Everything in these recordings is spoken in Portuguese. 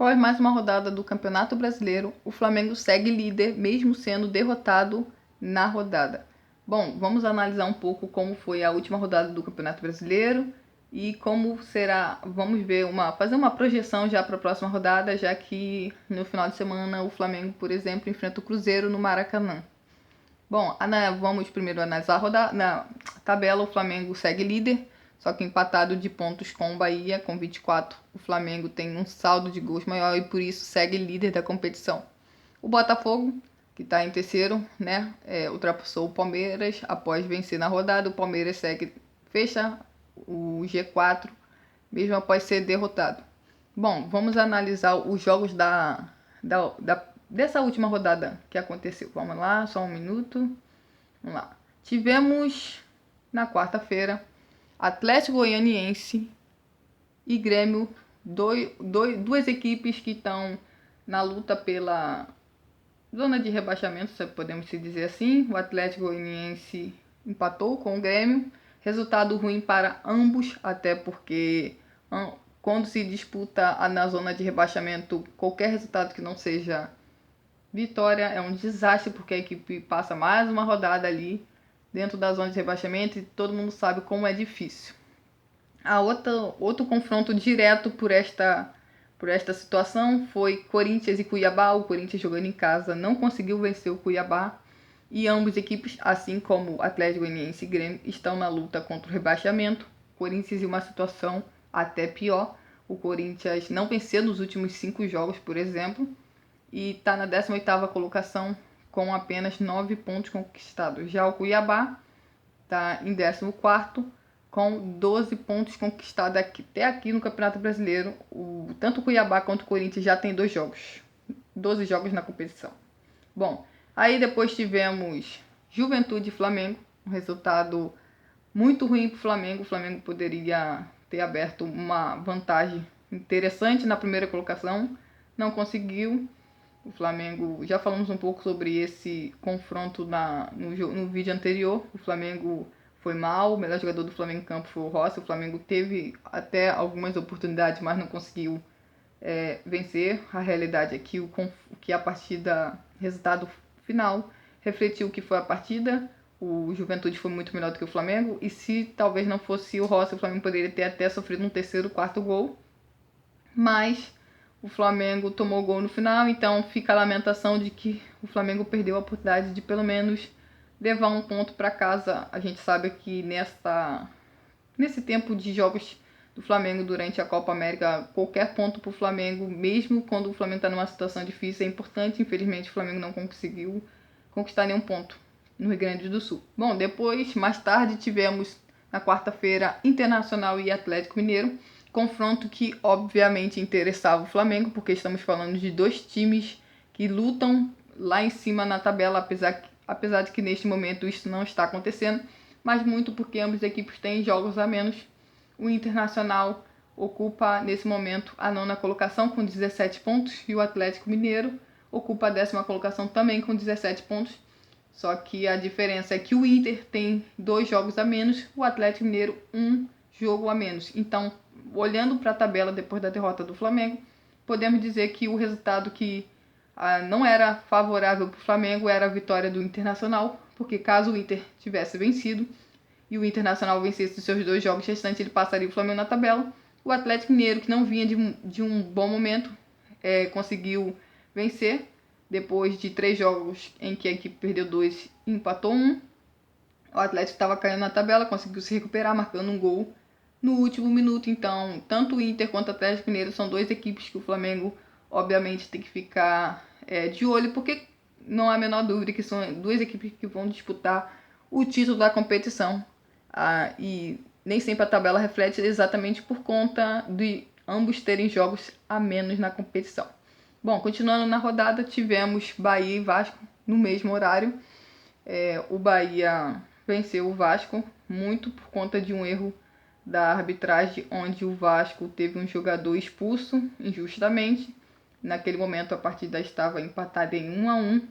Após mais uma rodada do Campeonato Brasileiro, o Flamengo segue líder, mesmo sendo derrotado na rodada. Bom, vamos analisar um pouco como foi a última rodada do Campeonato Brasileiro e como será. Vamos ver fazer uma projeção já para a próxima rodada, já que no final de semana o Flamengo, por exemplo, enfrenta o Cruzeiro no Maracanã. Bom, vamos primeiro analisar a rodada. Na tabela, o Flamengo segue líder, só que empatado de pontos com o Bahia, com 24. O Flamengo tem um saldo de gols maior e por isso segue líder da competição. O Botafogo, que está em terceiro, ultrapassou o Palmeiras após vencer na rodada. O Palmeiras fecha o G4, mesmo após ser derrotado. Bom, vamos analisar os jogos dessa última rodada que aconteceu. Vamos lá, só um minuto. Vamos lá. Tivemos na quarta-feira Atlético Goianiense e Grêmio, duas equipes que estão na luta pela zona de rebaixamento, se podemos dizer assim. O Atlético Goianiense empatou com o Grêmio. Resultado ruim para ambos, até porque quando se disputa na zona de rebaixamento, qualquer resultado que não seja vitória é um desastre, porque a equipe passa mais uma rodada ali dentro da zona de rebaixamento e todo mundo sabe como é difícil. Outro confronto direto por esta situação foi Corinthians e Cuiabá. O Corinthians, jogando em casa, não conseguiu vencer o Cuiabá e ambas equipes, assim como Atlético Goianiense e Grêmio, estão na luta contra o rebaixamento. Corinthians em uma situação até pior. O Corinthians não venceu nos últimos 5 jogos, por exemplo, e está na 18ª colocação com apenas 9 pontos conquistados. Já o Cuiabá está em 14º com 12 pontos conquistados até aqui no Campeonato Brasileiro. Tanto o Cuiabá quanto o Corinthians já tem 12 jogos na competição. Bom, aí depois tivemos Juventude e Flamengo, um resultado muito ruim para o Flamengo. O Flamengo poderia ter aberto uma vantagem interessante na primeira colocação, não conseguiu. O Flamengo, já falamos um pouco sobre esse confronto no vídeo anterior. O Flamengo foi mal, o melhor jogador do Flamengo em campo foi o Rossi. O Flamengo teve até algumas oportunidades, mas não conseguiu vencer. A realidade é que a partida, resultado final, refletiu o que foi a partida. O Juventude foi muito melhor do que o Flamengo, e se talvez não fosse o Rossi, o Flamengo poderia ter até sofrido um terceiro, quarto gol. Mas o Flamengo tomou gol no final, então fica a lamentação de que o Flamengo perdeu a oportunidade de pelo menos levar um ponto para casa. A gente sabe que nesse tempo de jogos do Flamengo durante a Copa América, qualquer ponto para o Flamengo, mesmo quando o Flamengo está numa situação difícil, é importante. Infelizmente o Flamengo não conseguiu conquistar nenhum ponto no Rio Grande do Sul. Bom, depois, mais tarde, tivemos na quarta-feira Internacional e Atlético Mineiro. Confronto que obviamente interessava o Flamengo, porque estamos falando de dois times que lutam lá em cima na tabela, apesar de que neste momento isso não está acontecendo, mas muito porque ambas as equipes têm jogos a menos. O Internacional ocupa nesse momento a 9ª colocação com 17 pontos e o Atlético Mineiro ocupa a 10ª colocação também com 17 pontos. Só que a diferença é que o Inter tem 2 jogos a menos, o Atlético Mineiro 1 jogo a menos. Então, olhando para a tabela depois da derrota do Flamengo, podemos dizer que o resultado que não era favorável para o Flamengo era a vitória do Internacional, porque caso o Inter tivesse vencido e o Internacional vencesse os seus 2 jogos restantes, ele passaria o Flamengo na tabela. O Atlético Mineiro, que não vinha de um bom momento, conseguiu vencer depois de 3 jogos em que a equipe perdeu 2 e empatou 1. O Atlético estava caindo na tabela, conseguiu se recuperar marcando um gol no último minuto. Então, tanto o Inter quanto o Atlético Mineiro são 2 equipes que o Flamengo obviamente tem que ficar de olho, porque não há a menor dúvida que são 2 equipes que vão disputar o título da competição. E nem sempre a tabela reflete exatamente por conta de ambos terem jogos a menos na competição. Bom, continuando na rodada, tivemos Bahia e Vasco no mesmo horário. O Bahia venceu o Vasco muito por conta de um erro da arbitragem, onde o Vasco teve um jogador expulso injustamente. Naquele momento a partida estava empatada em 1-1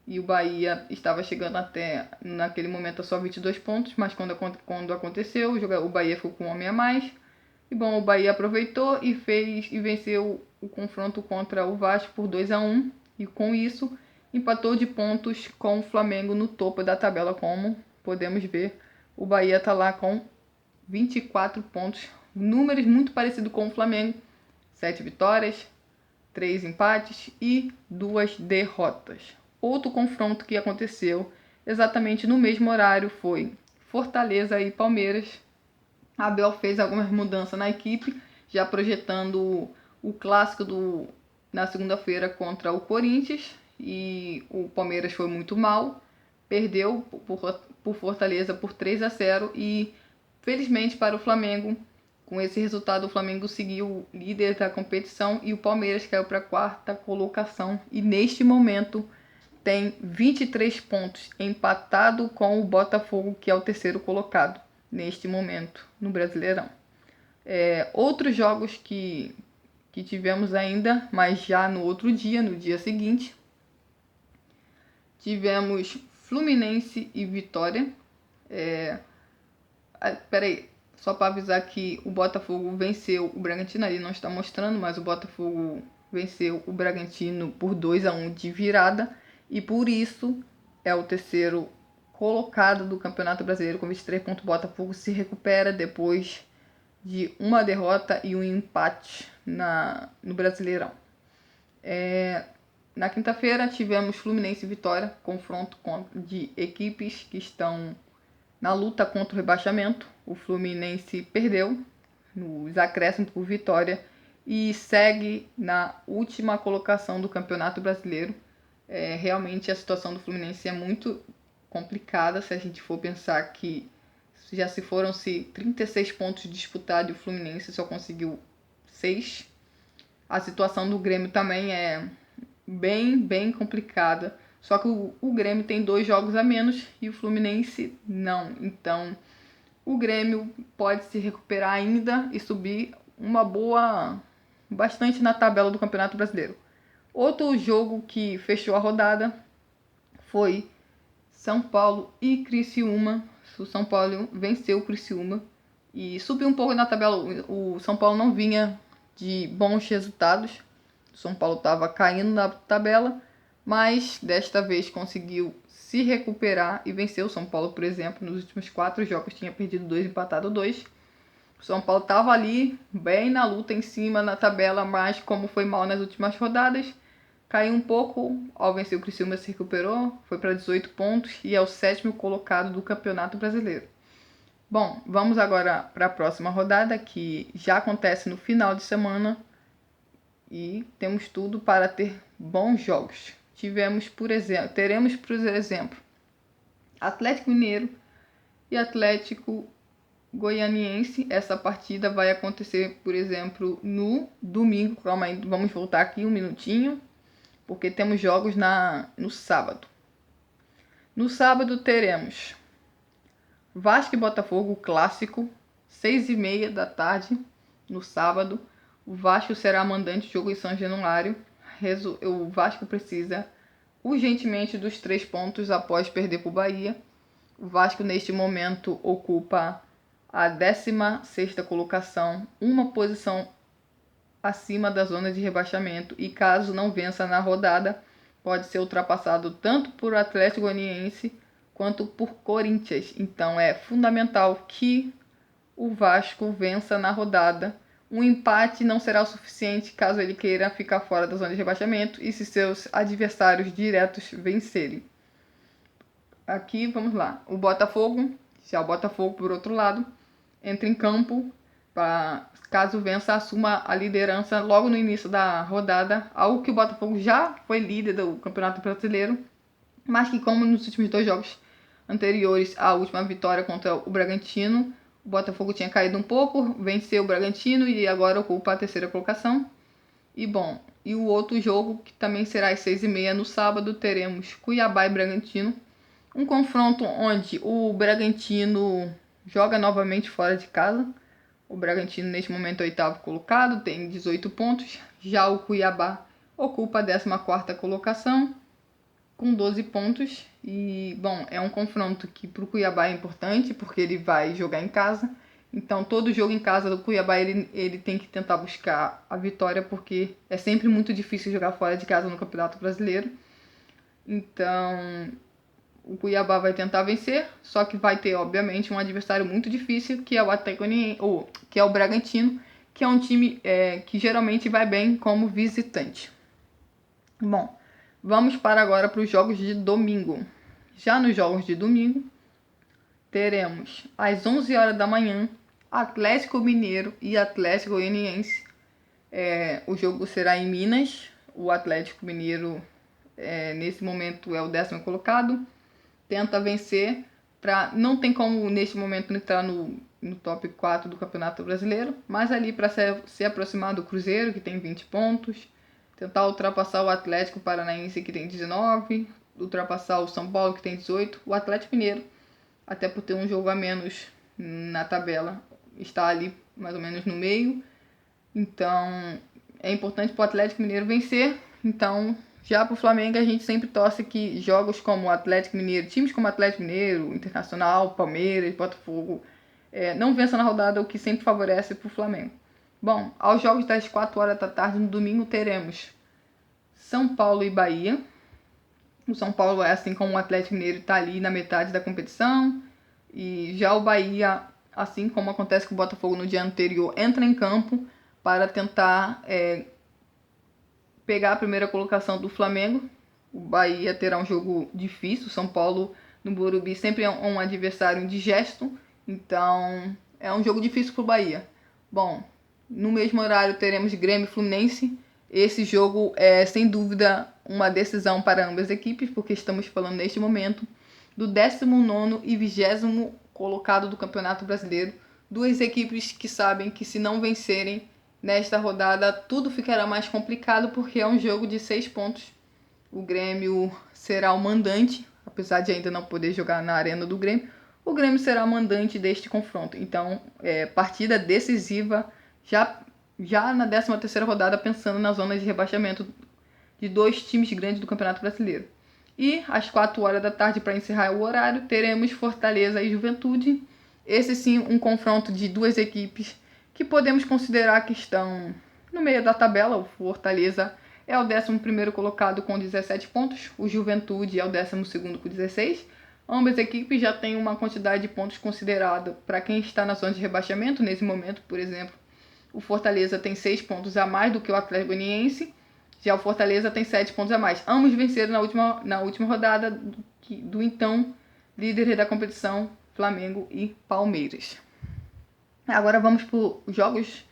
e o Bahia estava chegando até naquele momento a só 22 pontos, mas quando aconteceu, o Bahia ficou com um homem a mais, E bom, o Bahia aproveitou e venceu o confronto contra o Vasco por 2-1 e com isso empatou de pontos com o Flamengo no topo da tabela, como podemos ver. O Bahia está lá com 24 pontos, números muito parecidos com o Flamengo, 7 vitórias, 3 empates e 2 derrotas. Outro confronto que aconteceu exatamente no mesmo horário foi Fortaleza e Palmeiras. Abel fez algumas mudanças na equipe, já projetando o clássico na segunda-feira contra o Corinthians, e o Palmeiras foi muito mal, perdeu por Fortaleza por 3-0 e felizmente para o Flamengo, com esse resultado o Flamengo seguiu líder da competição e o Palmeiras caiu para a quarta colocação e neste momento tem 23 pontos, empatado com o Botafogo, que é o terceiro colocado neste momento no Brasileirão. Outros jogos que tivemos ainda, mas já no outro dia, no dia seguinte, tivemos Fluminense e Vitória. Peraí, só para avisar que o Botafogo venceu o Bragantino, ali não está mostrando, mas o Botafogo venceu o Bragantino por 2-1 de virada e por isso é o terceiro colocado do Campeonato Brasileiro com 23 pontos. O Botafogo se recupera depois de uma derrota e um empate no Brasileirão. Na quinta-feira tivemos Fluminense e Vitória, confronto de equipes que estão na luta contra o rebaixamento. O Fluminense perdeu nos acréscimos por Vitória e segue na última colocação do Campeonato Brasileiro. Realmente a situação do Fluminense é muito complicada se a gente for pensar que já se foram 36 pontos disputados e o Fluminense só conseguiu 6. A situação do Grêmio também é bem complicada. Só que o Grêmio tem 2 jogos a menos e o Fluminense não. Então o Grêmio pode se recuperar ainda e subir bastante na tabela do Campeonato Brasileiro. Outro jogo que fechou a rodada foi São Paulo e Criciúma. O São Paulo venceu o Criciúma e subiu um pouco na tabela. O São Paulo não vinha de bons resultados. O São Paulo estava caindo na tabela, mas desta vez conseguiu se recuperar e venceu o São Paulo, por exemplo. Nos últimos 4 jogos tinha perdido 2, empatado 2. O São Paulo estava ali bem na luta em cima na tabela, mas como foi mal nas últimas rodadas, caiu um pouco. Ao vencer o Criciúma se recuperou, foi para 18 pontos e é o 7º colocado do Campeonato Brasileiro. Bom, vamos agora para a próxima rodada, que já acontece no final de semana e temos tudo para ter bons jogos. Teremos, por exemplo, Atlético Mineiro e Atlético Goianiense. Essa partida vai acontecer, por exemplo, no domingo. Calma aí, vamos voltar aqui um minutinho, porque temos jogos no sábado. No sábado teremos Vasco e Botafogo, clássico, 6h30 da tarde, no sábado. O Vasco será mandante, jogo em São Januário. O Vasco precisa urgentemente dos 3 pontos após perder para o Bahia. O Vasco neste momento ocupa a 16ª colocação, uma posição acima da zona de rebaixamento, e caso não vença na rodada, pode ser ultrapassado tanto por Atlético Goianiense quanto por Corinthians. Então é fundamental que o Vasco vença na rodada. Um empate não será o suficiente caso ele queira ficar fora da zona de rebaixamento e se seus adversários diretos vencerem. Aqui, vamos lá. O Botafogo por outro lado, entra em campo para, caso vença, assuma a liderança logo no início da rodada, algo que o Botafogo já foi líder do Campeonato Brasileiro, mas que, como nos últimos 2 jogos anteriores à última vitória contra o Bragantino, o Botafogo tinha caído um pouco, venceu o Bragantino e agora ocupa a 3ª colocação. E o outro jogo, que também será às 6h30 no sábado, teremos Cuiabá e Bragantino. Um confronto onde o Bragantino joga novamente fora de casa. O Bragantino neste momento é o 8º colocado, tem 18 pontos. Já o Cuiabá ocupa a 14ª colocação com 12 pontos. E, é um confronto que para o Cuiabá é importante, porque ele vai jogar em casa. Então, todo jogo em casa do Cuiabá, ele tem que tentar buscar a vitória, porque é sempre muito difícil jogar fora de casa no Campeonato Brasileiro. Então, o Cuiabá vai tentar vencer, só que vai ter, obviamente, um adversário muito difícil, que é o que é o Bragantino, que é um time que geralmente vai bem como visitante. Bom, vamos para agora para os jogos de domingo. Já nos jogos de domingo, teremos às 11 horas da manhã Atlético Mineiro e Atlético Goianiense. O jogo será em Minas. O Atlético Mineiro, nesse momento, é o 10º colocado. Tenta vencer. Não tem como, neste momento, entrar no top 4 do Campeonato Brasileiro. Mas ali para se aproximar do Cruzeiro, que tem 20 pontos. Tentar ultrapassar o Atlético Paranaense, que tem 19. Ultrapassar o São Paulo, que tem 18. O Atlético Mineiro, até por ter um jogo a menos na tabela, está ali mais ou menos no meio. Então, é importante para o Atlético Mineiro vencer. Então, já para o Flamengo, a gente sempre torce que jogos como o Atlético Mineiro, times como o Atlético Mineiro, Internacional, Palmeiras, Botafogo, não vençam na rodada, o que sempre favorece para o Flamengo. Bom, aos jogos das 4 horas da tarde no domingo, teremos São Paulo e Bahia. O São Paulo, assim como o Atlético Mineiro, está ali na metade da competição. E já o Bahia, assim como acontece com o Botafogo no dia anterior, entra em campo para tentar pegar a primeira colocação do Flamengo. O Bahia terá um jogo difícil. O São Paulo, no Morumbi, sempre é um adversário indigesto. Então, é um jogo difícil para o Bahia. Bom, no mesmo horário teremos Grêmio e Fluminense. Esse jogo é, sem dúvida, uma decisão para ambas as equipes, porque estamos falando neste momento do 19º e 20º colocado do Campeonato Brasileiro. Duas equipes que sabem que, se não vencerem nesta rodada, tudo ficará mais complicado, porque é um jogo de 6 pontos. O Grêmio será o mandante, apesar de ainda não poder jogar na arena do Grêmio. O Grêmio será o mandante deste confronto. Então, partida decisiva já na 13ª rodada, pensando na zona de rebaixamento de dois times grandes do Campeonato Brasileiro. E às 4 horas da tarde, para encerrar o horário, teremos Fortaleza e Juventude. Esse sim, um confronto de duas equipes que podemos considerar que estão no meio da tabela. O Fortaleza é o 11º colocado com 17 pontos, o Juventude é o 12º com 16. Ambas equipes já têm uma quantidade de pontos considerada para quem está na zona de rebaixamento. Nesse momento, por exemplo, o Fortaleza tem 6 pontos a mais do que o Atlético Goianiense. Já o Fortaleza tem 7 pontos a mais. Ambos venceram na última rodada do então líder da competição, Flamengo e Palmeiras. Agora vamos para os jogos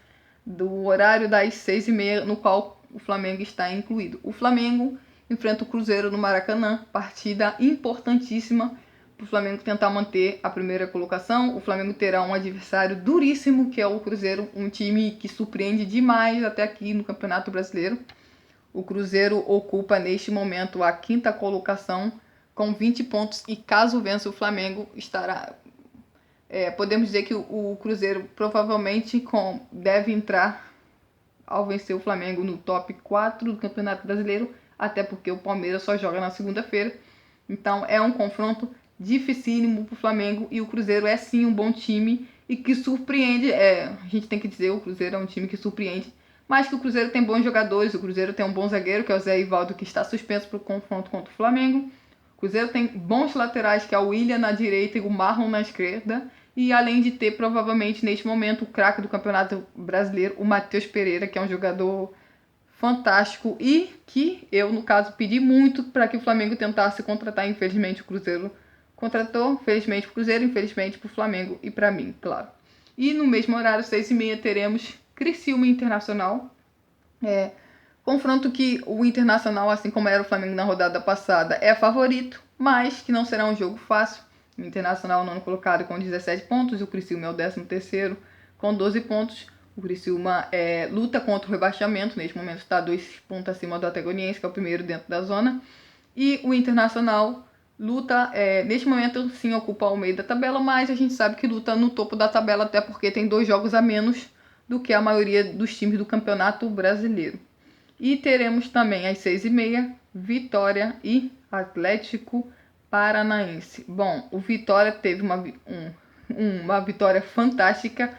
do horário das 6h30, no qual o Flamengo está incluído. O Flamengo enfrenta o Cruzeiro no Maracanã, partida importantíssima para o Flamengo tentar manter a primeira colocação. O Flamengo terá um adversário duríssimo, que é o Cruzeiro, um time que surpreende demais até aqui no Campeonato Brasileiro. O Cruzeiro ocupa neste momento a 5ª colocação com 20 pontos e, caso vença o Flamengo, estará... podemos dizer que o Cruzeiro provavelmente deve entrar, ao vencer o Flamengo, no top 4 do Campeonato Brasileiro, até porque o Palmeiras só joga na segunda-feira. Então é um confronto dificílimo para o Flamengo, e o Cruzeiro é sim um bom time e que surpreende. A gente tem que dizer, o Cruzeiro é um time que surpreende, mas que o Cruzeiro tem bons jogadores. O Cruzeiro tem um bom zagueiro, que é o Zé Ivaldo, que está suspenso para o confronto contra o Flamengo. O Cruzeiro tem bons laterais, que é o William na direita e o Marlon na esquerda. E além de ter, provavelmente, neste momento, o craque do Campeonato Brasileiro, o Matheus Pereira, que é um jogador fantástico e que eu, no caso, pedi muito para que o Flamengo tentasse contratar. Infelizmente, o Cruzeiro contratou. Felizmente para o Cruzeiro, infelizmente para o Flamengo e para mim, claro. E no mesmo horário, 6h30, teremos Criciúma Internacional. Confronto que o Internacional, assim como era o Flamengo na rodada passada, é favorito, mas que não será um jogo fácil. O Internacional, nono colocado, com 17 pontos. O Criciúma é o 13º com 12 pontos. O Criciúma luta contra o rebaixamento. Neste momento está 2 pontos acima do Atlético Goianiense, que é o primeiro dentro da zona. E o Internacional luta, neste momento sim, ocupa o meio da tabela, mas a gente sabe que luta no topo da tabela, até porque tem 2 jogos a menos do que a maioria dos times do Campeonato Brasileiro. E teremos também às 6h30, Vitória e Atlético Paranaense. Bom, o Vitória teve uma vitória fantástica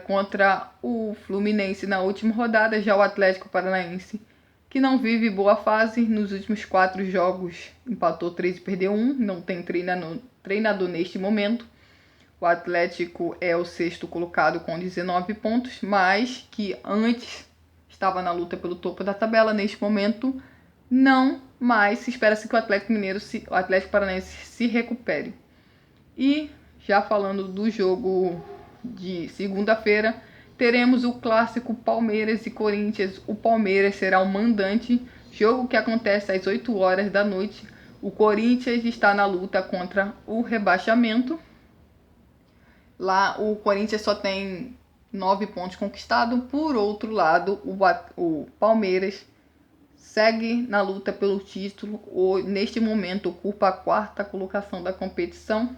contra o Fluminense na última rodada. Já o Atlético Paranaense, que não vive boa fase, nos últimos 4 jogos empatou 3 e perdeu 1, não tem treinador neste momento. O Atlético é o 6º colocado com 19 pontos, mas que antes estava na luta pelo topo da tabela. Neste momento não, mas espera-se que o Atlético Paranaense se recupere. E já falando do jogo de segunda-feira, teremos o clássico Palmeiras e Corinthians. O Palmeiras será o mandante, jogo que acontece às 8 horas da noite. O Corinthians está na luta contra o rebaixamento. Lá o Corinthians só tem 9 pontos conquistados. Por outro lado, o Palmeiras segue na luta pelo título. Neste momento ocupa a 4ª colocação da competição.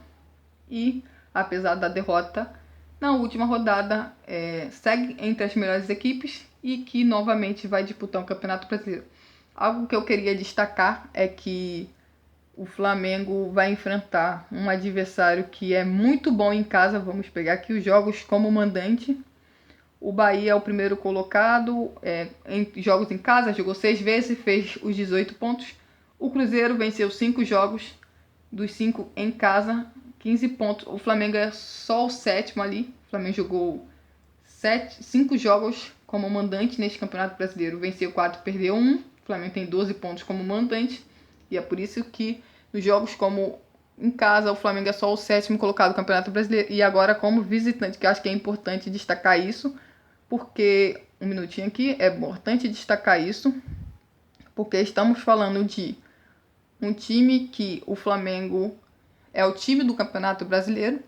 E apesar da derrota na última rodada, segue entre as melhores equipes e que novamente vai disputar o Campeonato Brasileiro. Algo que eu queria destacar é que o Flamengo vai enfrentar um adversário que é muito bom em casa. Vamos pegar aqui os jogos como mandante. O Bahia é o primeiro colocado em jogos em casa, jogou 6 vezes, fez os 18 pontos. O Cruzeiro venceu 5 jogos, dos 5 em casa, 15 pontos. O Flamengo é só o 7º ali. O Flamengo jogou 5 jogos como mandante neste Campeonato Brasileiro, venceu 4, perdeu 1. O Flamengo tem 12 pontos como mandante. E é por isso que nos jogos como em casa, o Flamengo é só o 7º colocado do Campeonato Brasileiro. E agora como visitante, que eu acho que é importante destacar isso, porque, um minutinho aqui, é importante destacar isso, porque estamos falando de um time que o Flamengo é o time do Campeonato Brasileiro.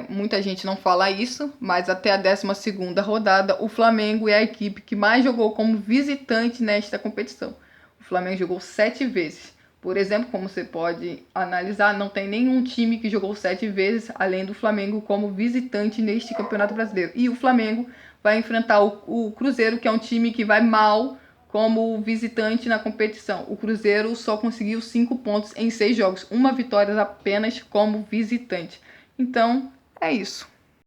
Muita gente não fala isso, mas até a 12ª rodada, o Flamengo é a equipe que mais jogou como visitante nesta competição. O Flamengo jogou 7 vezes. Por exemplo, como você pode analisar, não tem nenhum time que jogou 7 vezes, além do Flamengo, como visitante neste Campeonato Brasileiro. E o Flamengo vai enfrentar o Cruzeiro, que é um time que vai mal como visitante na competição. O Cruzeiro só conseguiu 5 pontos em 6 jogos, uma vitória apenas como visitante. Então, é isso.